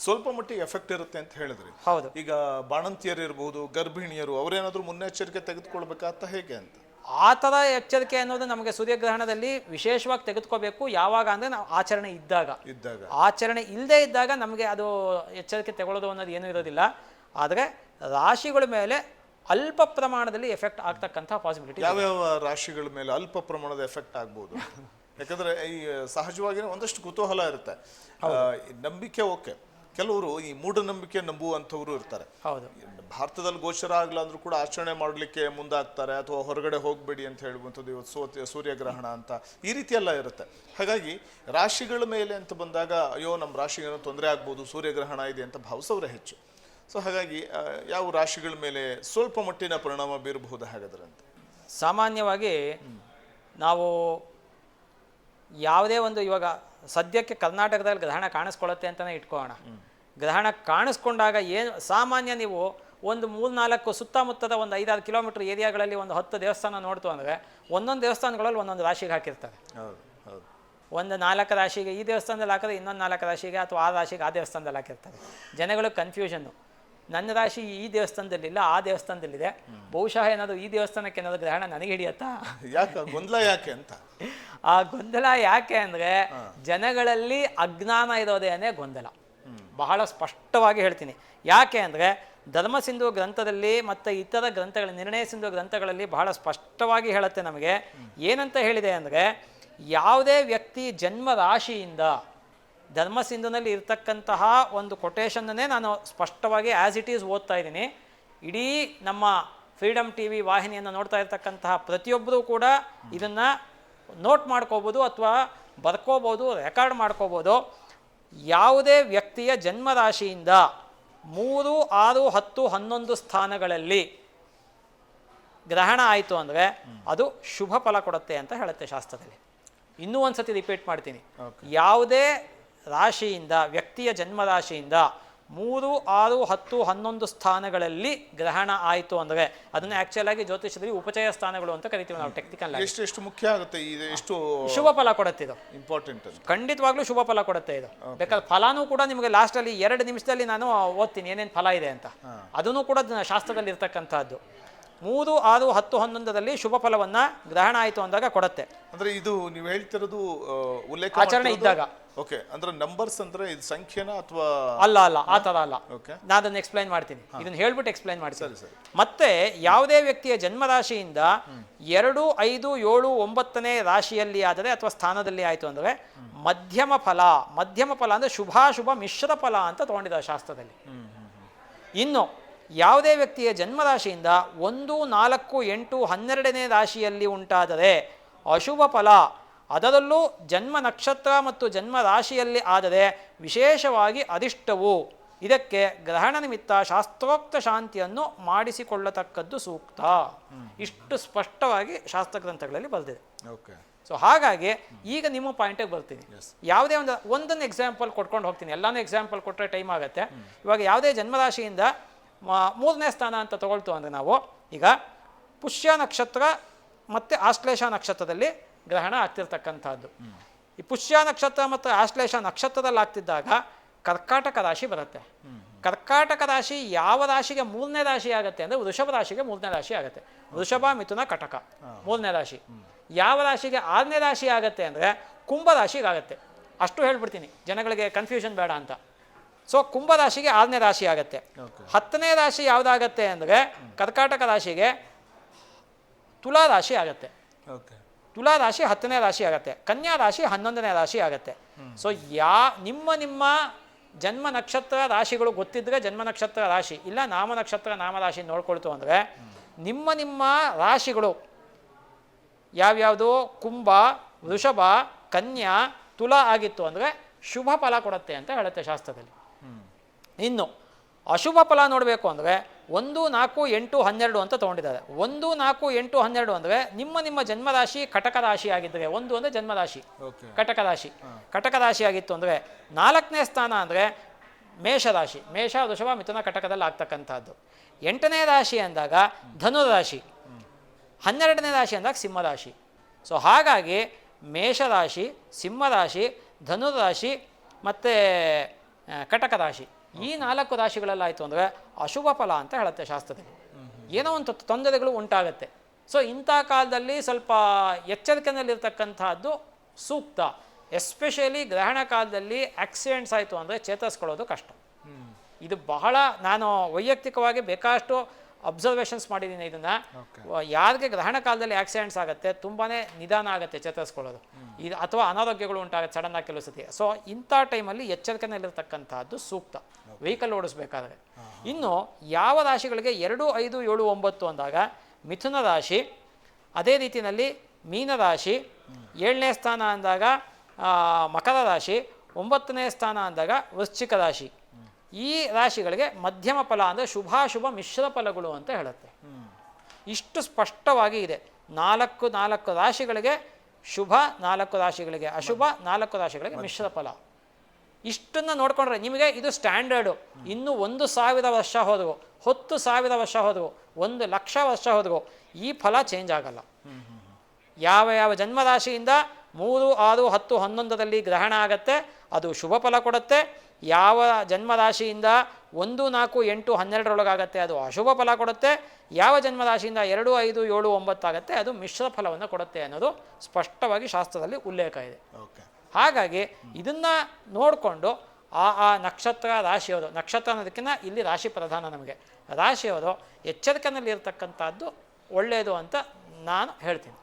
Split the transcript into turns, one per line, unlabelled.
ಸ್ವಲ್ಪ ಮಟ್ಟಿಗೆ ಎಫೆಕ್ಟ್ ಇರುತ್ತೆ ಅಂತ ಹೇಳಿದ್ರಿ.
ಹೌದು.
ಈಗ ಬಾಣಂತಿಯರು ಇರಬಹುದು, ಗರ್ಭಿಣಿಯರು, ಅವರೇನಾದ್ರೂ ಮುನ್ನೆಚ್ಚರಿಕೆ ತೆಗೆದುಕೊಳ್ಬೇಕಾತ ಹೇಗೆ ಅಂತ?
ಆ ಥರ ಎಚ್ಚರಿಕೆ ಅನ್ನೋದು ನಮಗೆ ಸೂರ್ಯಗ್ರಹಣದಲ್ಲಿ ವಿಶೇಷವಾಗಿ ತೆಗೆದುಕೋಬೇಕು. ಯಾವಾಗ ಅಂದರೆ ನಾವು ಆಚರಣೆ ಇದ್ದಾಗ. ಆಚರಣೆ ಇಲ್ಲದೆ ಇದ್ದಾಗ ನಮಗೆ ಅದು ಎಚ್ಚರಿಕೆ ತಗೊಳ್ಳೋದು ಅನ್ನೋದು ಏನೂ ಇರೋದಿಲ್ಲ. ಆದರೆ ರಾಶಿಗಳ ಮೇಲೆ ಅಲ್ಪ ಪ್ರಮಾಣದಲ್ಲಿ ಎಫೆಕ್ಟ್ ಆಗ್ತಕ್ಕಂಥ ಪಾಸಿಬಿಲಿಟಿ.
ಯಾವ್ಯಾವ ರಾಶಿಗಳ ಮೇಲೆ ಅಲ್ಪ ಪ್ರಮಾಣದ ಎಫೆಕ್ಟ್ ಆಗ್ಬೋದು? ಯಾಕಂದ್ರೆ ಈ ಸಹಜವಾಗಿ ಒಂದಷ್ಟು ಕುತೂಹಲ ಇರುತ್ತೆ. ನಂಬಿಕೆ ಓಕೆ, ಕೆಲವರು ಈ ಮೂಢನಂಬಿಕೆ ನಂಬುವಂಥವ್ರು ಇರ್ತಾರೆ.
ಹೌದು.
ಭಾರತದಲ್ಲಿ ಗೋಚರ ಆಗಲ್ಲ ಅಂದ್ರೂ ಕೂಡ ಆಚರಣೆ ಮಾಡಲಿಕ್ಕೆ ಮುಂದಾಗ್ತಾರೆ, ಅಥವಾ ಹೊರಗಡೆ ಹೋಗ್ಬೇಡಿ ಅಂತ ಹೇಳುವಂಥದ್ದು, ಇವತ್ತು ಸೂರ್ಯಗ್ರಹಣ ಅಂತ ಈ ರೀತಿ ಎಲ್ಲ ಇರುತ್ತೆ. ಹಾಗಾಗಿ ರಾಶಿಗಳ ಮೇಲೆ ಅಂತ ಬಂದಾಗ ಅಯ್ಯೋ ನಮ್ಮ ರಾಶಿಗೆ ಏನೋ ತೊಂದರೆ ಆಗ್ಬೋದು, ಸೂರ್ಯಗ್ರಹಣ ಇದೆ ಅಂತ ಭಾವಿಸೋರೇ ಹೆಚ್ಚು. ಸೊ ಹಾಗಾಗಿ ಯಾವ ರಾಶಿಗಳ ಮೇಲೆ ಸ್ವಲ್ಪ ಮಟ್ಟಿನ ಪರಿಣಾಮ ಬೀರಬಹುದು ಹಾಗಾದ್ರೆ ಅಂತ?
ಸಾಮಾನ್ಯವಾಗಿ ನಾವು ಯಾವುದೇ ಒಂದು, ಇವಾಗ ಸದ್ಯಕ್ಕೆ ಕರ್ನಾಟಕದಲ್ಲಿ ಗ್ರಹಣ ಕಾಣಿಸ್ಕೊಳ್ಳುತ್ತೆ ಅಂತಲೇ ಇಟ್ಕೊಳ್ಳೋಣ. ಗ್ರಹಣ ಕಾಣಿಸ್ಕೊಂಡಾಗ ಏನು ಸಾಮಾನ್ಯ ನೀವು ಒಂದು 3-4 ಸುತ್ತಮುತ್ತದ ಒಂದು 5-6 ಕಿಲೋಮೀಟರ್ ಏರಿಯಾಗಳಲ್ಲಿ ಒಂದು 10 ದೇವಸ್ಥಾನ ನೋಡ್ತು ಅಂದರೆ ಒಂದೊಂದು ದೇವಸ್ಥಾನಗಳಲ್ಲಿ ಒಂದೊಂದು ರಾಶಿಗೆ ಹಾಕಿರ್ತಾರೆ. ಒಂದು 4 ರಾಶಿಗೆ ಈ ದೇವಸ್ಥಾನದಲ್ಲಿ ಹಾಕಿದ್ರೆ ಇನ್ನೊಂದು 4 ರಾಶಿಗೆ ಅಥವಾ 6 ರಾಶಿಗೆ ಆ ದೇವಸ್ಥಾನದಲ್ಲಿ ಹಾಕಿರ್ತಾರೆ. ಜನಗಳಿಗೆ ಕನ್ಫ್ಯೂಷನ್ನು, ನನ್ನ ರಾಶಿ ಈ ದೇವಸ್ಥಾನದಲ್ಲಿಲ್ಲ ಆ ದೇವಸ್ಥಾನದಲ್ಲಿದೆ, ಬಹುಶಃ ಏನಾದರೂ ಈ ದೇವಸ್ಥಾನಕ್ಕೆ ಏನಾದರೂ ಗ್ರಹಣ ನನಗೆ ಹಿಡಿಯತ್ತಾ,
ಯಾಕೆ ಗೊಂದಲ ಯಾಕೆ ಅಂತ.
ಆ ಗೊಂದಲ ಯಾಕೆ ಅಂದರೆ ಜನಗಳಲ್ಲಿ ಅಜ್ಞಾನ ಇರೋದೇನೇ ಗೊಂದಲ. ಬಹಳ ಸ್ಪಷ್ಟವಾಗಿ ಹೇಳ್ತೀನಿ. ಯಾಕೆ ಅಂದರೆ ಧರ್ಮಸಿಂಧು ಗ್ರಂಥದಲ್ಲಿ ಮತ್ತು ಇತರ ಗ್ರಂಥಗಳ, ನಿರ್ಣಯ ಸಿಂಧು ಗ್ರಂಥಗಳಲ್ಲಿ ಬಹಳ ಸ್ಪಷ್ಟವಾಗಿ ಹೇಳುತ್ತೆ ನಮಗೆ. ಏನಂತ ಹೇಳಿದೆ ಅಂದರೆ, ಯಾವುದೇ ವ್ಯಕ್ತಿ ಜನ್ಮ ರಾಶಿಯಿಂದ, ಧರ್ಮಸಿಂಧುನಲ್ಲಿ ಇರ್ತಕ್ಕಂತಹ ಒಂದು ಕೊಟೇಶನ್ನೇ ನಾನು ಸ್ಪಷ್ಟವಾಗಿ ಆ್ಯಸ್ ಇಟ್ ಈಸ್ ಓದ್ತಾ ಇದ್ದೀನಿ. ಇಡೀ ನಮ್ಮ ಫ್ರೀಡಮ್ TV ವಾಹಿನಿಯನ್ನು ನೋಡ್ತಾ ಇರ್ತಕ್ಕಂತಹ ಪ್ರತಿಯೊಬ್ಬರೂ ಕೂಡ ಇದನ್ನು ನೋಟ್ ಮಾಡ್ಕೋಬೋದು ಅಥವಾ ಬರ್ಕೋಬೋದು, ರೆಕಾರ್ಡ್ ಮಾಡ್ಕೋಬೋದು. ಯಾವುದೇ ವ್ಯಕ್ತಿಯ ಜನ್ಮರಾಶಿಯಿಂದ 3, 6, 10, 11 ಸ್ಥಾನಗಳಲ್ಲಿ ಗ್ರಹಣ ಆಯಿತು ಅಂದರೆ ಅದು ಶುಭ ಫಲ ಕೊಡುತ್ತೆ ಅಂತ ಹೇಳುತ್ತೆ ಶಾಸ್ತ್ರದಲ್ಲಿ. ಇನ್ನೂ ಒಂದು ಸತಿ ರಿಪೀಟ್ ಮಾಡ್ತೀನಿ. ಯಾವುದೇ ರಾಶಿಯಿಂದ, ವ್ಯಕ್ತಿಯ ಜನ್ಮರಾಶಿಯಿಂದ 3, 6, 10, 11 ಸ್ಥಾನಗಳಲ್ಲಿ ಗ್ರಹಣ ಆಯಿತು ಅಂದರೆ ಅದನ್ನು ಆ್ಯಕ್ಚುಲಾಗಿ ಜ್ಯೋತಿಷದಲ್ಲಿ ಉಪಚಯ ಸ್ಥಾನಗಳು ಅಂತ ಕರಿತೀವಿ ನಾವು ಟೆಕ್ನಿಕಲ್ ಆಗಿ.
ಎಷ್ಟು ಮುಖ್ಯ ಆಗುತ್ತೆ ಇದು, ಎಷ್ಟು
ಶುಭ ಫಲ ಕೊಡುತ್ತೆ ಇದು,
ಇಂಪಾರ್ಟೆಂಟ್,
ಖಂಡಿತವಾಗ್ಲೂ ಶುಭ ಫಲ ಕೊಡುತ್ತೆ ಇದು. ಬೇಕಾದ್ರೆ ಫಲಾನೂ ಕೂಡ ನಿಮಗೆ ಲಾಸ್ಟಲ್ಲಿ 2 ನಿಮಿಷದಲ್ಲಿ ನಾನು ಓದ್ತೀನಿ ಏನೇನು ಫಲ ಇದೆ ಅಂತ. ಅದನ್ನು ಕೂಡ ಶಾಸ್ತ್ರದಲ್ಲಿ ಇರ್ತಕ್ಕಂಥದ್ದು. 3, 6, 10, 11ರಲ್ಲಿ ಶುಭ ಫಲವನ್ನು ಗ್ರಹಣ ಆಯಿತು ಅಂದಾಗ ಕೊಡುತ್ತೆ.
ಅಂದ್ರೆ ಇದು ನೀವು ಹೇಳ್ತಿರೋದು ಉಲ್ಲೇಖ
ಆಚರಣೆ ಇದ್ದಾಗ.
ಓಕೆ, ಅಂದ್ರೆ ನಂಬರ್ಸ್ ಅಂದ್ರೆ ಇದು ಸಂಖ್ಯೆನಾ ಅಥವಾ? ಅಲ್ಲ,
ಆ ಥರ ಅಲ್ಲ. ನಾನು ಅದನ್ನು ಎಕ್ಸ್ಪ್ಲೈನ್ ಮಾಡ್ತೀನಿ, ಇದನ್ನು ಹೇಳ್ಬಿಟ್ಟು ಎಕ್ಸ್ಪ್ಲೈನ್ ಮಾಡ್ತೀನಿ. ಮತ್ತೆ ಯಾವುದೇ ವ್ಯಕ್ತಿಯ ಜನ್ಮರಾಶಿಯಿಂದ 2, 5, 7, 9ನೇ ರಾಶಿಯಲ್ಲಿ ಆದರೆ ಅಥವಾ ಸ್ಥಾನದಲ್ಲಿ ಆಯಿತು ಅಂದರೆ ಮಧ್ಯಮ ಫಲ. ಮಧ್ಯಮ ಫಲ ಅಂದರೆ ಶುಭಾಶುಭ ಮಿಶ್ರ ಫಲ ಅಂತ ತಗೊಂಡಿದ್ದಾರೆ ಶಾಸ್ತ್ರದಲ್ಲಿ. ಇನ್ನು ಯಾವುದೇ ವ್ಯಕ್ತಿಯ ಜನ್ಮರಾಶಿಯಿಂದ 1, 4, 8, 12ನೇ ರಾಶಿಯಲ್ಲಿ ಉಂಟಾದರೆ ಅಶುಭ ಫಲ. ಅದರಲ್ಲೂ ಜನ್ಮ ನಕ್ಷತ್ರ ಮತ್ತು ಜನ್ಮ ರಾಶಿಯಲ್ಲಿ ಆದರೆ ವಿಶೇಷವಾಗಿ ಅರಿಷ್ಟವು. ಇದಕ್ಕೆ ಗ್ರಹಣ ನಿಮಿತ್ತ ಶಾಸ್ತ್ರೋಕ್ತ ಶಾಂತಿಯನ್ನು ಮಾಡಿಸಿಕೊಳ್ಳತಕ್ಕದ್ದು ಸೂಕ್ತ. ಇಷ್ಟು ಸ್ಪಷ್ಟವಾಗಿ ಶಾಸ್ತ್ರಗ್ರಂಥಗಳಲ್ಲಿ ಬರೆದಿದೆ. ಸೊ ಹಾಗಾಗಿ ಈಗ ನಿಮ್ಮ ಪಾಯಿಂಟಿಗೆ ಬರ್ತೀನಿ. ಯಾವುದೇ ಒಂದನ್ನು ಎಕ್ಸಾಂಪಲ್ ಕೊಟ್ಕೊಂಡು ಹೋಗ್ತೀನಿ, ಎಲ್ಲನೂ ಎಕ್ಸಾಂಪಲ್ ಕೊಟ್ಟರೆ ಟೈಮ್ ಆಗುತ್ತೆ. ಇವಾಗ ಯಾವುದೇ ಜನ್ಮರಾಶಿಯಿಂದ 3ನೇ ಸ್ಥಾನ ಅಂತ ತಗೊಳ್ತು ಅಂದರೆ ನಾವು ಈಗ ಪುಷ್ಯ ನಕ್ಷತ್ರ ಮತ್ತು ಆಶ್ಲೇಷ ನಕ್ಷತ್ರದಲ್ಲಿ ಗ್ರಹಣ ಆಗ್ತಿರ್ತಕ್ಕಂಥದ್ದು. ಈ ಪುಷ್ಯ ನಕ್ಷತ್ರ ಮತ್ತು ಆಶ್ಲೇಷ ನಕ್ಷತ್ರದಲ್ಲಿ ಆಗ್ತಿದ್ದಾಗ ಕರ್ಕಾಟಕ ರಾಶಿ ಬರುತ್ತೆ. ಕರ್ಕಾಟಕ ರಾಶಿ ಯಾವ ರಾಶಿಗೆ 3ನೇ ರಾಶಿ ಆಗುತ್ತೆ ಅಂದರೆ ವೃಷಭ ರಾಶಿಗೆ 3ನೇ ರಾಶಿ ಆಗುತ್ತೆ. ವೃಷಭ, ಮಿಥುನ, ಕಟಕ 3ನೇ ರಾಶಿ. ಯಾವ ರಾಶಿಗೆ 6ನೇ ರಾಶಿ ಆಗುತ್ತೆ ಅಂದರೆ ಕುಂಭ ರಾಶಿಗೆ ಆಗುತ್ತೆ. ಅಷ್ಟು ಹೇಳ್ಬಿಡ್ತೀನಿ, ಜನಗಳಿಗೆ ಕನ್ಫ್ಯೂಷನ್ ಬೇಡ ಅಂತ. ಸೊ ಕುಂಭ ರಾಶಿಗೆ 6ನೇ ರಾಶಿ ಆಗುತ್ತೆ. 10ನೇ ರಾಶಿ ಯಾವುದಾಗತ್ತೆ ಅಂದರೆ ಕರ್ಕಾಟಕ ರಾಶಿಗೆ ತುಲಾ ರಾಶಿ ಆಗುತ್ತೆ. ತುಲಾ ರಾಶಿ 10ನೇ ರಾಶಿ ಆಗುತ್ತೆ. ಕನ್ಯಾ ರಾಶಿ 11ನೇ ರಾಶಿ ಆಗುತ್ತೆ. ಸೊ ನಿಮ್ಮ ಜನ್ಮ ನಕ್ಷತ್ರ ರಾಶಿಗಳು ಗೊತ್ತಿದ್ರೆ ಜನ್ಮ ನಕ್ಷತ್ರ ರಾಶಿ, ಇಲ್ಲ ನಾಮ ನಕ್ಷತ್ರ ನಾಮರಾಶಿ ನೋಡ್ಕೊಳ್ತು ಅಂದರೆ ನಿಮ್ಮ ರಾಶಿಗಳು ಯಾವ್ಯಾವುದು ಕುಂಭ, ವೃಷಭ, ಕನ್ಯಾ, ತುಲಾ ಆಗಿತ್ತು ಅಂದರೆ ಶುಭ ಫಲ ಕೊಡುತ್ತೆ ಅಂತ ಹೇಳುತ್ತೆ ಶಾಸ್ತ್ರದಲ್ಲಿ. ಇನ್ನು ಅಶುಭ ಫಲ ನೋಡಬೇಕು ಅಂದರೆ 1, 4, 8, 12 ಅಂತ ತೊಗೊಂಡಿದ್ದಾರೆ. 1, 4, 8, 12 ಅಂದರೆ ನಿಮ್ಮ ಜನ್ಮರಾಶಿ ಕಟಕ ರಾಶಿ ಆಗಿದ್ದರೆ, 1 ಅಂದರೆ ಜನ್ಮರಾಶಿ ಕಟಕ ರಾಶಿ. ಕಟಕ ರಾಶಿ ಆಗಿತ್ತು ಅಂದರೆ 4ನೇ ಸ್ಥಾನ ಅಂದರೆ ಮೇಷರಾಶಿ. ಮೇಷ, ವೃಷಭ, ಮಿಥುನ, ಕಟಕದಲ್ಲಿ ಆಗ್ತಕ್ಕಂಥದ್ದು. 8ನೇ ರಾಶಿ ಅಂದಾಗ ಧನುರಾಶಿ. 12ನೇ ರಾಶಿ ಅಂದಾಗ ಸಿಂಹರಾಶಿ. ಸೊ ಹಾಗಾಗಿ ಮೇಷರಾಶಿ, ಸಿಂಹರಾಶಿ, ಧನುರಾಶಿ ಮತ್ತು ಕಟಕ ರಾಶಿ. ಈ 4 ರಾಶಿಗಳಲ್ಲಾಯಿತು ಅಂದರೆ ಅಶುಭ ಫಲ ಅಂತ ಹೇಳುತ್ತೆ ಶಾಸ್ತ್ರದಲ್ಲಿ. ಏನೋ ಒಂದು ತೊಂದರೆಗಳು ಉಂಟಾಗತ್ತೆ. ಸೊ ಇಂಥ ಕಾಲದಲ್ಲಿ ಸ್ವಲ್ಪ ಎಚ್ಚರಿಕೆಯಲ್ಲಿರ್ತಕ್ಕಂಥದ್ದು ಸೂಕ್ತ. ಎಸ್ಪೆಷಲಿ ಗ್ರಹಣ ಕಾಲದಲ್ಲಿ ಆಕ್ಸಿಡೆಂಟ್ಸ್ ಆಯಿತು ಅಂದರೆ ಚೇತರಿಸ್ಕೊಳ್ಳೋದು ಕಷ್ಟ. ಇದು ಬಹಳ, ನಾನು ವೈಯಕ್ತಿಕವಾಗಿ ಬೇಕಾಷ್ಟು ಅಬ್ಸರ್ವೇಷನ್ಸ್ ಮಾಡಿದ್ದೀನಿ ಇದನ್ನು. ಯಾರಿಗೆ ಗ್ರಹಣ ಕಾಲದಲ್ಲಿ ಆಕ್ಸಿಡೆಂಟ್ಸ್ ಆಗುತ್ತೆ ತುಂಬಾ ನಿಧಾನ ಆಗುತ್ತೆ ಚೇತರಿಸ್ಕೊಳ್ಳೋದು, ಇದು ಅಥವಾ ಅನಾರೋಗ್ಯಗಳು ಉಂಟಾಗುತ್ತೆ ಸಡನ್ನಾಗಿ ಕೆಲವು ಸತಿ. ಸೊ ಇಂಥ ಟೈಮಲ್ಲಿ ಎಚ್ಚರಿಕೆಯಲ್ಲಿರ್ತಕ್ಕಂಥದ್ದು ಸೂಕ್ತ ವೆಹಿಕಲ್ ಓಡಿಸ್ಬೇಕಾದ್ರೆ. ಇನ್ನು ಯಾವ ರಾಶಿಗಳಿಗೆ 2, 5, 7, 9 ಅಂದಾಗ ಮಿಥುನ ರಾಶಿ, ಅದೇ ರೀತಿಯಲ್ಲಿ ಮೀನರಾಶಿ, 7ನೇ ಸ್ಥಾನ ಅಂದಾಗ ಮಕರ ರಾಶಿ, 9ನೇ ಸ್ಥಾನ ಅಂದಾಗ ವೃಶ್ಚಿಕ ರಾಶಿ. ಈ ರಾಶಿಗಳಿಗೆ ಮಧ್ಯಮ ಫಲ ಅಂದರೆ ಶುಭಾಶುಭ ಮಿಶ್ರ ಫಲಗಳು ಅಂತ ಹೇಳುತ್ತೆ. ಇಷ್ಟು ಸ್ಪಷ್ಟವಾಗಿ ಇದೆ. 4 ರಾಶಿಗಳಿಗೆ ಶುಭ, 4 ರಾಶಿಗಳಿಗೆ ಅಶುಭ, 4 ರಾಶಿಗಳಿಗೆ ಮಿಶ್ರ ಫಲ. ಇಷ್ಟನ್ನು ನೋಡಿಕೊಂಡ್ರೆ ನಿಮಗೆ ಇದು ಸ್ಟ್ಯಾಂಡರ್ಡು. ಇನ್ನು 1,000 ವರ್ಷ ಹೋದವು, 10,000 ವರ್ಷ ಹೋದವು, 1,00,000 ವರ್ಷ ಹೋದವು, ಈ ಫಲ ಚೇಂಜ್ ಆಗಲ್ಲ. ಯಾವ ಜನ್ಮರಾಶಿಯಿಂದ 3, 6, 10, 11ರಲ್ಲಿ ಗ್ರಹಣ ಆಗತ್ತೆ ಅದು ಶುಭ ಫಲ ಕೊಡುತ್ತೆ. ಯಾವ ಜನ್ಮರಾಶಿಯಿಂದ 1, 4, 8, 12ರೊಳಗಾಗತ್ತೆ ಅದು ಅಶುಭ ಫಲ ಕೊಡುತ್ತೆ. ಯಾವ ಜನ್ಮರಾಶಿಯಿಂದ 2, 5, 7, 9 ಆಗುತ್ತೆ ಅದು ಮಿಶ್ರ ಫಲವನ್ನು ಕೊಡುತ್ತೆ ಅನ್ನೋದು ಸ್ಪಷ್ಟವಾಗಿ ಶಾಸ್ತ್ರದಲ್ಲಿ ಉಲ್ಲೇಖ ಇದೆ. ಹಾಗಾಗಿ ಇದನ್ನು ನೋಡಿಕೊಂಡು ಆ ನಕ್ಷತ್ರ ರಾಶಿಯವರು, ನಕ್ಷತ್ರ ಅನ್ನೋದಕ್ಕಿಂತ ಇಲ್ಲಿ ರಾಶಿ ಪ್ರಧಾನ, ನಮಗೆ ರಾಶಿಯವರು ಎಚ್ಚರಿಕೆಯಲ್ಲಿ ಇರತಕ್ಕಂಥದ್ದು ಒಳ್ಳೆಯದು ಅಂತ ನಾನು ಹೇಳ್ತೀನಿ.